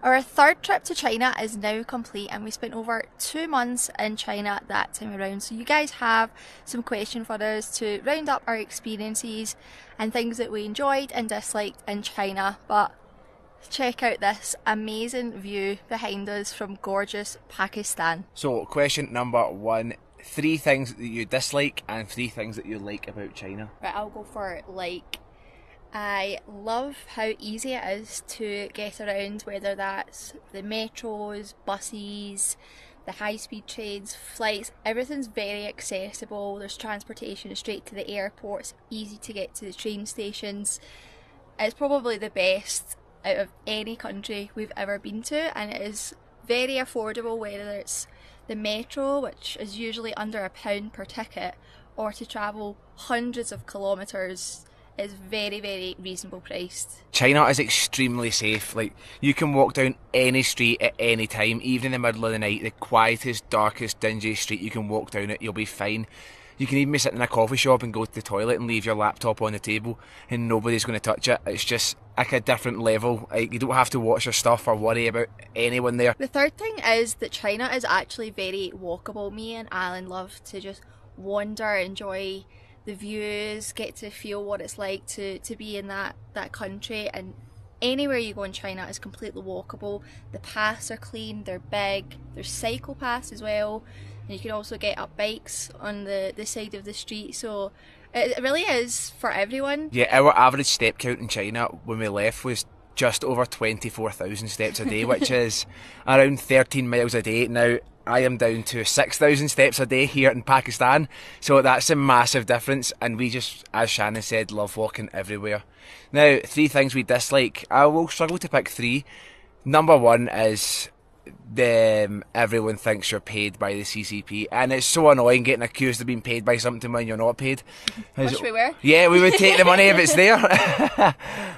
Our third trip to China is now complete, and we spent over 2 months in China that time around. So you guys have some questions for us to round up our experiences and things that we enjoyed and disliked in China. But check out this amazing view behind us from gorgeous Pakistan. So question number 1, 3 things that you dislike and 3 things that you like about China. Right, I'll go for like. I love how easy it is to get around, whether that's the metros, buses, the high-speed trains, flights. Everything's very accessible. There's transportation straight to the airports, easy to get to the train stations. It's probably the best out of any country we've ever been to, and it is very affordable, whether it's the metro, which is usually under £1 per ticket, or to travel hundreds of kilometres. It's very, very reasonable priced. China is extremely safe. Like, you can walk down any street at any time, even in the middle of the night, the quietest, darkest, dingiest street, you can walk down it, you'll be fine. You can even be sitting in a coffee shop and go to the toilet and leave your laptop on the table and nobody's going to touch it. It's just like a different level. Like, you don't have to watch your stuff or worry about anyone there. The third thing is that China is actually very walkable. Me and Alan love to just wander, enjoy the views, get to feel what it's like to be in that country, and anywhere you go in China is completely walkable. The paths are clean, they're big, there's cycle paths as well, and you can also get up bikes on the side of the street, so it really is for everyone. Yeah, our average step count in China when we left was just over 24,000 steps a day, which is around 13 miles a day. Now, I am down to 6,000 steps a day here in Pakistan, so that's a massive difference, and we just, as Shannon said, love walking everywhere. Now, 3 things we dislike. I will struggle to pick 3. Number 1 is everyone thinks you're paid by the CCP, and it's so annoying getting accused of being paid by something when you're not paid. Wish we were. Yeah, we would take the money if it's there.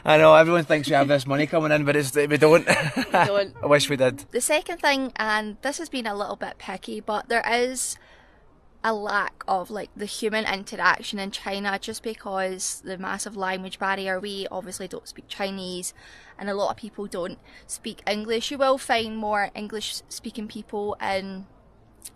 I know, everyone thinks we have this money coming in, but we don't. We don't. I wish we did. The second thing, and this has been a little bit picky, but there is a lack of like the human interaction in China, just because the massive language barrier. We obviously don't speak Chinese, and a lot of people don't speak English. You will find more English speaking people in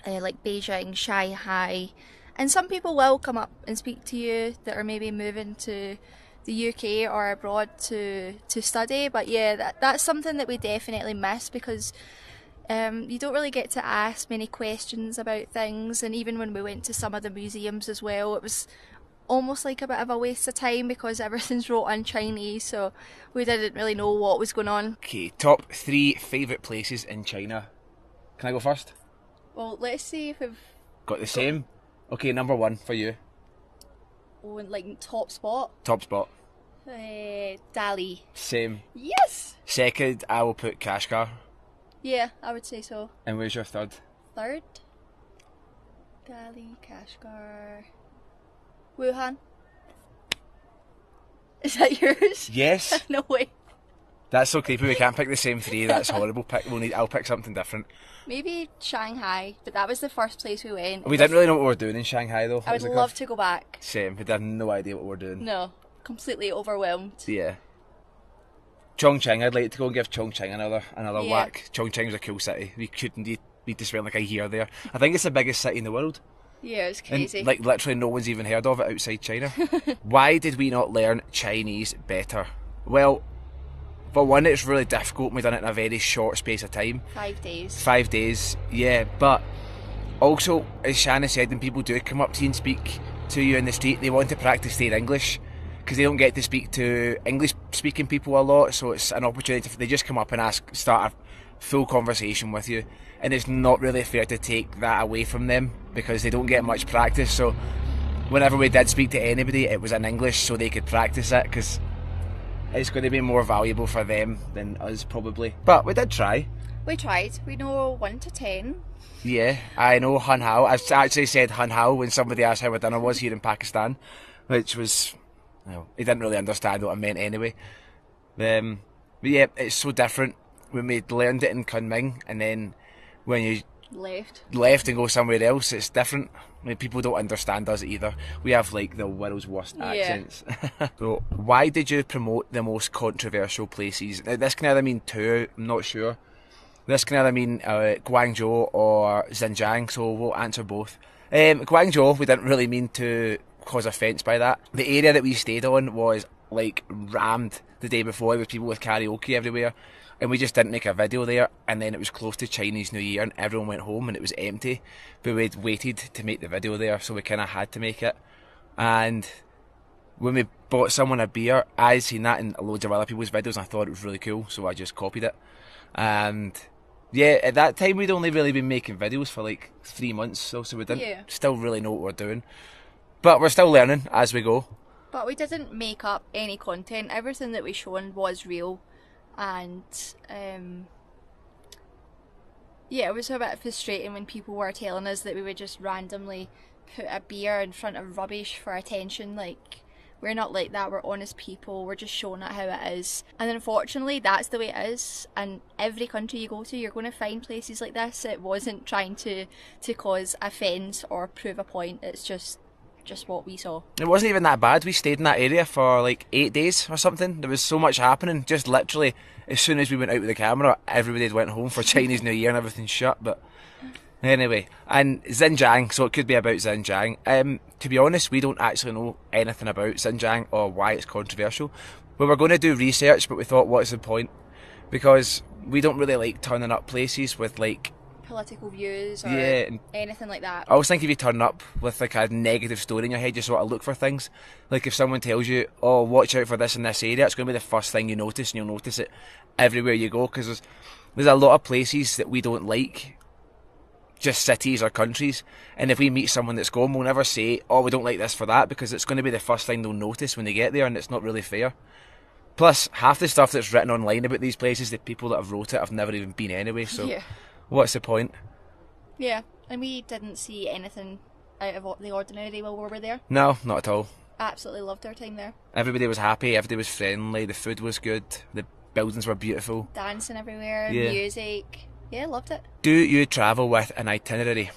like Beijing, Shanghai, and some people will come up and speak to you that are maybe moving to the UK or abroad to study. But yeah, that's something that we definitely miss, because you don't really get to ask many questions about things, and even when we went to some of the museums as well, it was almost like a bit of a waste of time because everything's wrote in Chinese, so we didn't really know what was going on. Okay, top 3 favourite places in China. Can I go first? Well, let's see if we've got the same. Okay, number 1 for you. Oh, like top spot? Top spot. Dali. Same. Yes! Second, I will put Kashgar. Yeah, I would say so. And where's your third? Third? Dali, Kashgar, Wuhan. Is that yours? Yes. No way. That's so creepy. We can't pick the same 3. That's horrible. I'll pick something different. Maybe Shanghai, but that was the first place we went. We didn't really know what we were doing in Shanghai though. I would love to go back. Same. We had no idea what we were doing. No, completely overwhelmed. Yeah. Chongqing. I'd like to go and give Chongqing another whack. Chongqing's a cool city. We need to spend like a year there. I think it's the biggest city in the world. Yeah, it's crazy. And, like, literally no one's even heard of it outside China. Why did we not learn Chinese better? Well, for one, it's really difficult. We've done it in a very short space of time. 5 days. 5 days, yeah. But also, as Shannon said, when people do come up to you and speak to you in the street, they want to practice their English, because they don't get to speak to English-speaking people a lot, so it's an opportunity. They just come up and start a full conversation with you, and it's not really fair to take that away from them because they don't get much practice. So whenever we did speak to anybody, it was in English so they could practice it, because it's going to be more valuable for them than us probably. But we did try. We tried. We know 1 to 10. Yeah, I know Hun Hao. I actually said Hun Hao when somebody asked how our dinner was here in Pakistan, which was, well, he didn't really understand what I meant anyway. But yeah, it's so different when we learned it in Kunming, and then when you left and go somewhere else. It's different. I mean, people don't understand us either. We have like the world's worst accents. So, why did you promote the most controversial places? Now, this can either mean two, I'm not sure. This can either mean Guangzhou or Xinjiang, so we'll answer both. Guangzhou, we didn't really mean to cause offence by that. The area that we stayed on was like rammed the day before with people with karaoke everywhere, and we just didn't make a video there. And then it was close to Chinese New Year and everyone went home and it was empty, but we'd waited to make the video there, so we kind of had to make it. And when we bought someone a beer, I'd seen that in loads of other people's videos and I thought it was really cool, so I just copied it. And yeah, at that time we'd only really been making videos for like 3 months, so we didn't still really know what we're doing, but we're still learning as we go. But we didn't make up any content. Everything that we shown was real. And it was a bit frustrating when people were telling us that we would just randomly put a beer in front of rubbish for attention. Like, we're not like that. We're honest people. We're just showing it how it is. And unfortunately, that's the way it is. And every country you go to, you're going to find places like this. It wasn't trying to cause offence or prove a point. It's just what we saw. It wasn't even that bad. We stayed in that area for like 8 days or something. There was so much happening. Just literally, as soon as we went out with the camera, everybody went home for Chinese New Year and everything's shut. But anyway, and Xinjiang, so it could be about Xinjiang. To be honest, we don't actually know anything about Xinjiang or why it's controversial. We were going to do research, but we thought, what's the point? Because we don't really like turning up places with like political views or anything like that. I always think if you turn up with like a negative story in your head, you sort of look for things. Like if someone tells you, oh, watch out for this in this area, it's going to be the first thing you notice, and you'll notice it everywhere you go, because there's a lot of places that we don't like, just cities or countries, and if we meet someone that's gone, we'll never say, oh, we don't like this for that, because it's going to be the first thing they'll notice when they get there, and it's not really fair. Plus, half the stuff that's written online about these places, the people that have wrote it have never even been anyway, so what's the point? Yeah, and we didn't see anything out of the ordinary while we were there. No, not at all. Absolutely loved our time there. Everybody was happy, everybody was friendly, the food was good, the buildings were beautiful. Dancing everywhere, music. Yeah, loved it. Do you travel with an itinerary?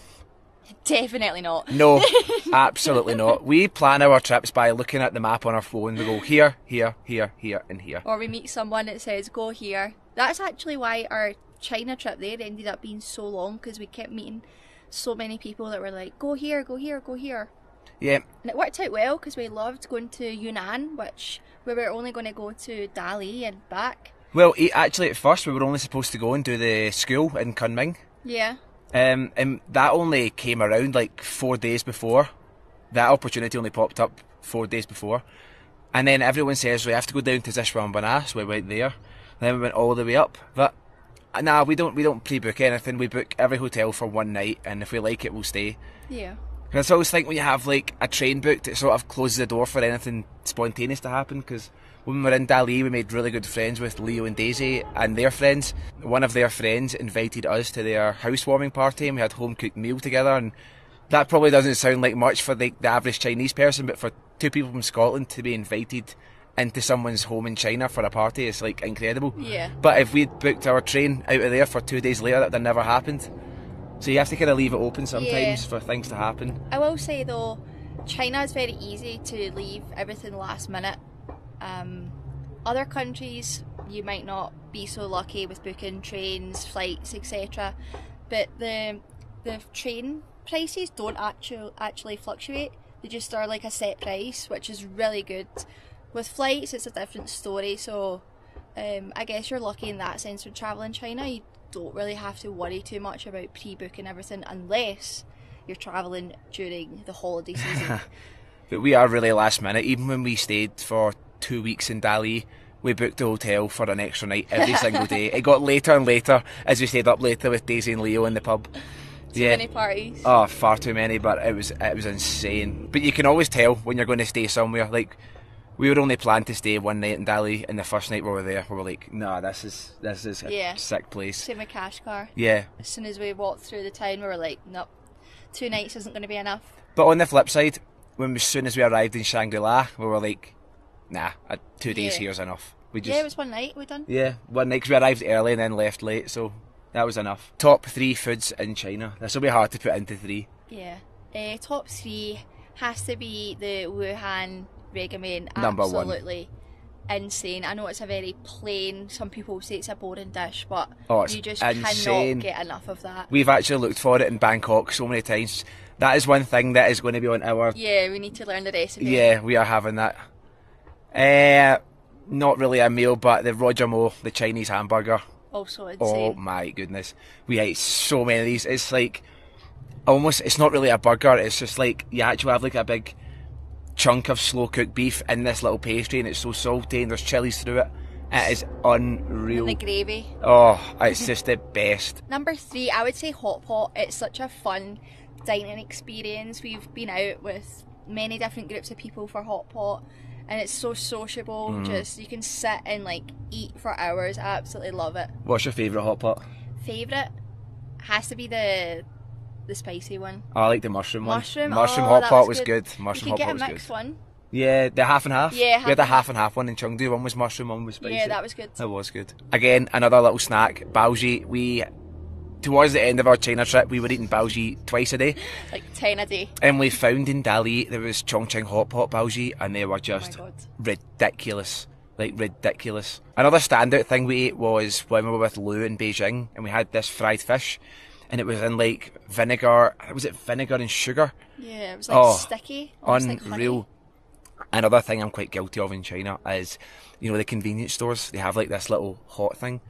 Definitely not. No, absolutely not. We plan our trips by looking at the map on our phone. We go here, here, here, here, and here. Or we meet someone that says, go here. That's actually why our China trip there ended up being so long, because we kept meeting so many people that were like, go here, go here, go here. Yeah. And it worked out well, because we loved going to Yunnan, which we were only going to go to Dali and back. Well, actually at first we were only supposed to go and do the school in Kunming. Yeah. And that only came around like 4 days before. That opportunity only popped up 4 days before. And then everyone says we have to go down to Zishwambana, so we went there. Then we went all the way up. But nah, we don't pre-book anything. We book every hotel for one night, and if we like it, we'll stay. Yeah. Because I always think when you have like a train booked, it sort of closes the door for anything spontaneous to happen. Because when we were in Dali, we made really good friends with Leo and Daisy and their friends. One of their friends invited us to their housewarming party, and we had home cooked meal together. And that probably doesn't sound like much for the average Chinese person, but for two people from Scotland to be invited into someone's home in China for a party is like incredible. Yeah. But if we'd booked our train out of there for 2 days later, that would have never happened. So you have to kind of leave it open sometimes for things to happen. I will say though, China is very easy to leave everything last minute. Other countries you might not be so lucky with booking trains, flights, etc. But the train prices don't actually fluctuate. They just are like a set price, which is really good. With flights, it's a different story. So I guess you're lucky in that sense when travelling China. You don't really have to worry too much about pre-booking everything unless you're travelling during the holiday season. But we are really last minute. Even when we stayed for 2 weeks in Dali, we booked the hotel for an extra night every single day. It got later and later as we stayed up later with Daisy and Leo in the pub. Too many parties. Oh, far too many, but it was insane. But you can always tell when you're going to stay somewhere. Like, we would only plan to stay one night in Dali, and the first night we were there, we were like, nah, this is a sick place. Same with Kashgar. Yeah. As soon as we walked through the town, we were like, nope, 2 nights isn't going to be enough. But on the flip side, as soon as we arrived in Shangri-La, we were like, nah, 2 days here is enough. It was one night we done. Yeah, one night, because we arrived early and then left late, so That was enough. Top 3 foods in China. This will be hard to put into 3. Yeah. Top 3 has to be the Wuhan ramen. Number 1. Absolutely insane. I know it's a very plain, some people say it's a boring dish, but you just insane. cannot get enough of that. We've actually looked for it in Bangkok so many times. That is one thing that is going to be on our... Yeah, we need to learn the recipe. Yeah, we are having that. Not really a meal, but the Roger Mo, the Chinese hamburger. Also insane. Oh my goodness. We ate so many of these. It's like, almost, it's not really a burger, it's just like, you actually have like a big chunk of slow cooked beef in this little pastry, and it's so salty and there's chilies through it. It is unreal. And the gravy. Oh, it's just the best. Number 3, I would say hot pot. It's such a fun dining experience. We've been out with many different groups of people for hot pot, and it's so sociable. Just, you can sit and like eat for hours. I absolutely love it. What's your favourite hot pot? Favourite has to be the spicy one. Oh, I like the mushroom one. Mushroom hot pot was good. Mushroom you could hot pot get was a mixed good. one. Yeah, the half and half. Yeah, we had a half and half one in Chengdu. One was mushroom, one was spicy. Yeah, that was good. That was good. Again, another little snack, baozi. Towards the end of our China trip, we were eating baozi twice a day. Like 10 a day. And we found in Dali there was Chongqing hot pot baozi, and they were just ridiculous. Like, ridiculous. Another standout thing we ate was when we were with Lou in Beijing, and we had this fried fish, and it was in like vinegar. Was it vinegar and sugar? Yeah, it was like sticky. Unreal. Like Another thing I'm quite guilty of in China is, you know, the convenience stores. They have like this little hot thing.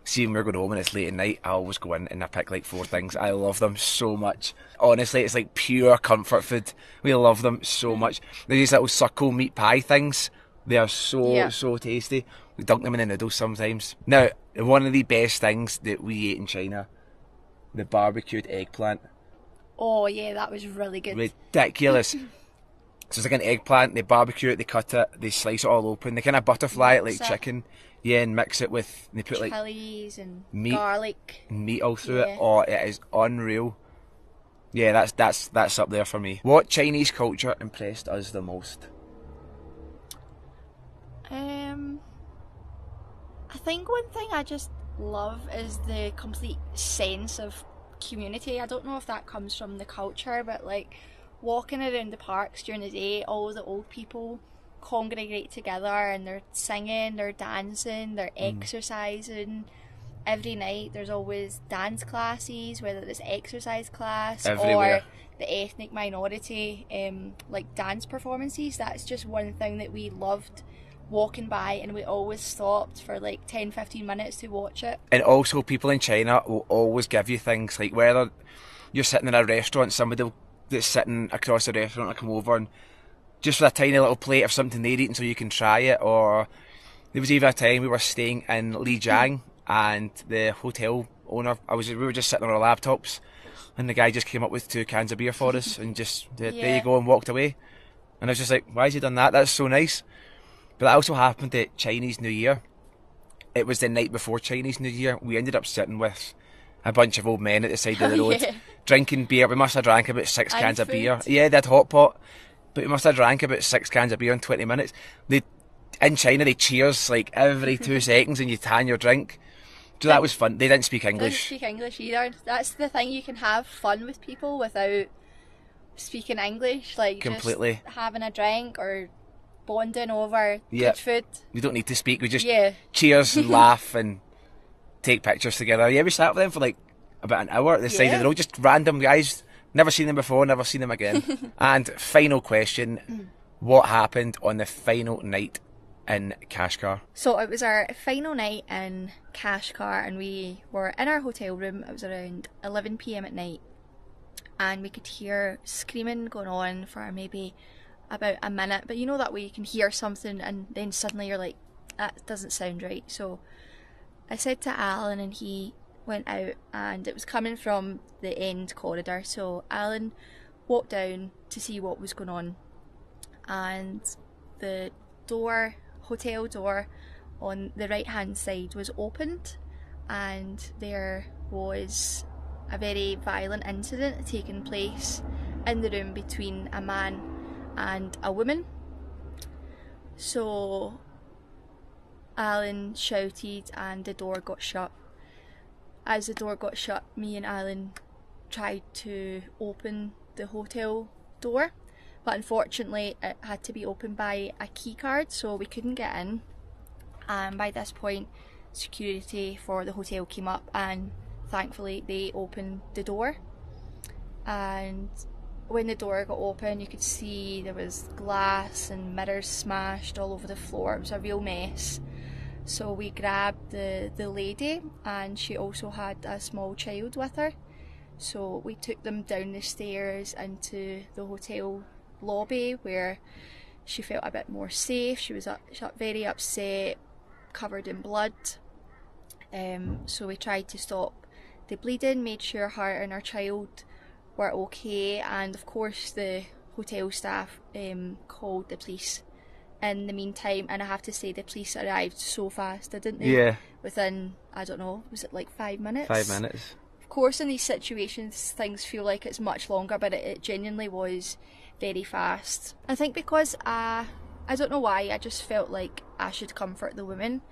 See, when we're going home and it's late at night, I always go in and I pick like 4 things. I love them so much. Honestly, it's like pure comfort food. We love them so much. There's these little circle meat pie things. They are so tasty. We dunk them in the noodles sometimes. Now, one of the best things that we ate in China, the barbecued eggplant. Oh yeah, that was really good. Ridiculous. So it's like an eggplant, they barbecue it, they cut it, they slice it all open, they kind of butterfly it like chicken, and mix it with, they put like chilies and meat, garlic, meat all through it. Oh, it is unreal. Yeah, that's up there for me. What Chinese culture impressed us the most? I think one thing I just love is the complete sense of community. I don't know if that comes from the culture, but like walking around the parks during the day, all the old people congregate together and they're singing, they're dancing, they're exercising. Every night there's always dance classes, whether it's exercise class everywhere, or the ethnic minority like dance performances. That's just one thing that we loved walking by, and we always stopped for like 10-15 minutes to watch it. And also people in China will always give you things, like whether you're sitting in a restaurant, somebody that's sitting across the restaurant will come over and just for a tiny little plate of something they're eating so you can try it. Or there was even a time we were staying in Lijiang and the hotel owner, we were just sitting on our laptops and the guy just came up with 2 cans of beer for us and just, there you go, and walked away. And I was just like, why has he done that? That's so nice. But that also happened at Chinese New Year. It was the night before Chinese New Year. We ended up sitting with a bunch of old men at the side of the road, drinking beer. We must have drank about 6 cans of beer. Yeah, they had hot pot, but we must have drank about 6 cans of beer in 20 minutes. In China, they cheers like every 2 seconds and you tan your drink. So that was fun. They didn't speak English. They didn't speak English either. That's the thing, you can have fun with people without speaking English. Like completely. Just having a drink or bonding over good food. We don't need to speak. We just cheers and laugh and take pictures together. Yeah, we sat with them for like about an hour at the side of the road. Just random guys. Never seen them before, never seen them again. And final question, what happened on the final night in Kashgar? So it was our final night in Kashgar and we were in our hotel room. It was around 11 p.m. at night and we could hear screaming going on for maybe about a minute, but you know that way you can hear something and then suddenly you're like, that doesn't sound right. So I said to Alan and he went out and it was coming from the end corridor, so Alan walked down to see what was going on and the hotel door on the right hand side was opened and there was a very violent incident taking place in the room between a man and a woman. So Alan shouted and the door got shut. as the door got shut, me and Alan tried to open the hotel door, but unfortunately it had to be opened by a key card, so we couldn't get in. And by this point, security for the hotel came up, and thankfully they opened the door. And when the door got open, you could see there was glass and mirrors smashed all over the floor. It was a real mess. So we grabbed the lady, and she also had a small child with her. So we took them down the stairs into the hotel lobby, where she felt a bit more safe. She was very upset, covered in blood. So we tried to stop the bleeding, made sure her and her child were okay, and of course the hotel staff called the police in the meantime. And I have to say, the police arrived so fast, didn't they? Yeah. Within, I don't know, was it like 5 minutes? 5 minutes. Of course, in these situations things feel like it's much longer, but it genuinely was very fast. I think because I don't know why, I just felt like I should comfort the woman.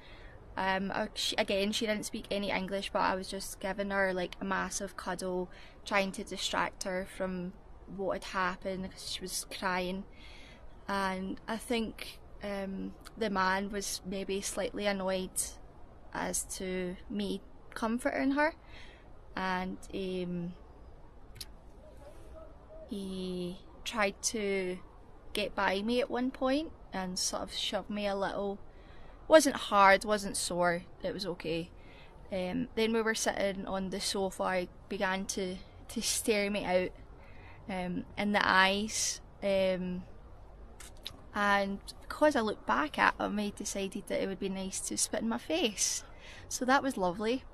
She didn't speak any English, but I was just giving her like a massive cuddle, trying to distract her from what had happened because she was crying. And I think the man was maybe slightly annoyed as to me comforting her, and he tried to get by me at one point and sort of shove me a little. Wasn't hard, wasn't sore, it was okay. Then we were sitting on the sofa. He began to stare me out in the eyes, and because I looked back at him, he decided that it would be nice to spit in my face. So that was lovely.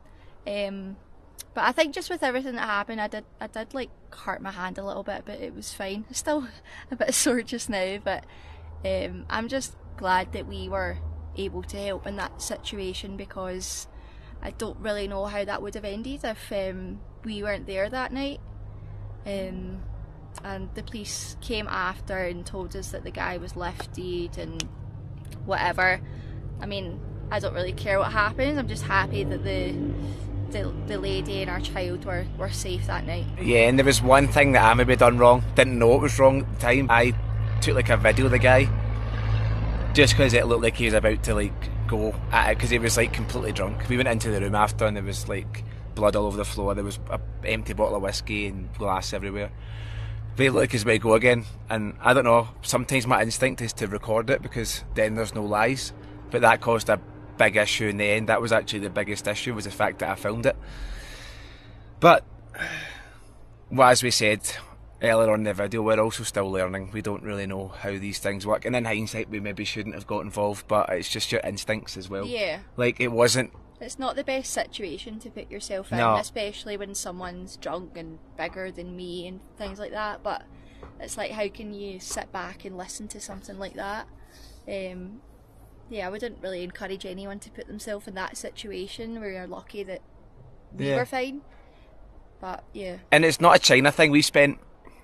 But I think just with everything that happened, I did like hurt my hand a little bit, but it was fine. I'm still a bit sore just now, but I'm just glad that we were able to help in that situation, because I don't really know how that would have ended if we weren't there that night. And the police came after and told us that the guy was lifted and whatever. I mean, I don't really care what happens. I'm just happy that the lady and our child were safe that night. Yeah, and there was one thing that I maybe done wrong. Didn't know it was wrong at the time. I took like a video of the guy just because it looked like he was about to like go at it, because he was like completely drunk. We went into the room after and there was like blood all over the floor. There was an empty bottle of whiskey and glass everywhere. But he looked like he was about to go again, and I don't know, sometimes my instinct is to record it because then there's no lies, but that caused a big issue in the end. That was actually the biggest issue, was the fact that I filmed it. But well, as we said earlier on in the video, we're also still learning. We don't really know how these things work, and in hindsight we maybe shouldn't have got involved, but it's just your instincts as well. Yeah, like it's not the best situation to put yourself in, especially when someone's drunk and bigger than me and things like that. But it's like, how can you sit back and listen to something like that? Yeah, I wouldn't really encourage anyone to put themselves in that situation. We're lucky that we were fine. But yeah. And it's not a China thing. We spent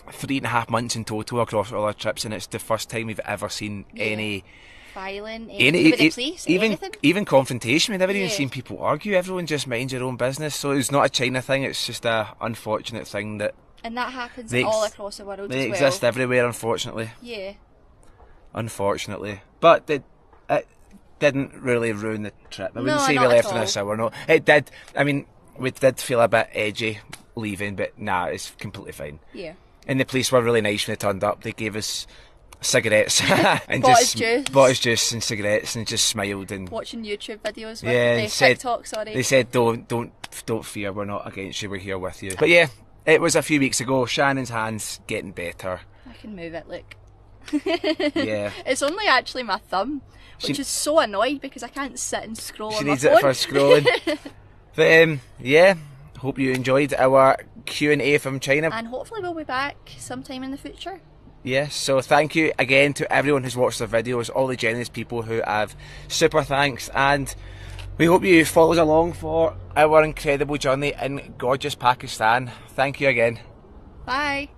3.5 months in total across all our trips, and it's the first time we've ever seen any filing, with the police, even confrontation. We've never even seen people argue. Everyone just minds your own business. So it's not a China thing. It's just a unfortunate thing that. And that happens all across the world. They exist everywhere, unfortunately. Yeah. Unfortunately, but it didn't really ruin the trip. I wouldn't say we left on a sour note. It did. I mean, we did feel a bit edgy leaving, but nah, it's completely fine. Yeah. And the police were really nice when they turned up. They gave us cigarettes and bought us juice and cigarettes, and just smiled and watching YouTube videos. TikTok, sorry. They said, "Don't fear. We're not against you. We're here with you." But yeah, it was a few weeks ago. Shannon's hand's getting better. I can move it. Look. Yeah. It's only actually my thumb, which is so annoyed because I can't sit and scroll on my phone. She needs it for scrolling. But yeah, hope you enjoyed our Q&A from China, and hopefully we'll be back sometime in the future. Yes, so thank you again to everyone who's watched the videos, all the generous people who have super thanks, and we hope you follow us along for our incredible journey in gorgeous Pakistan. Thank you again. Bye.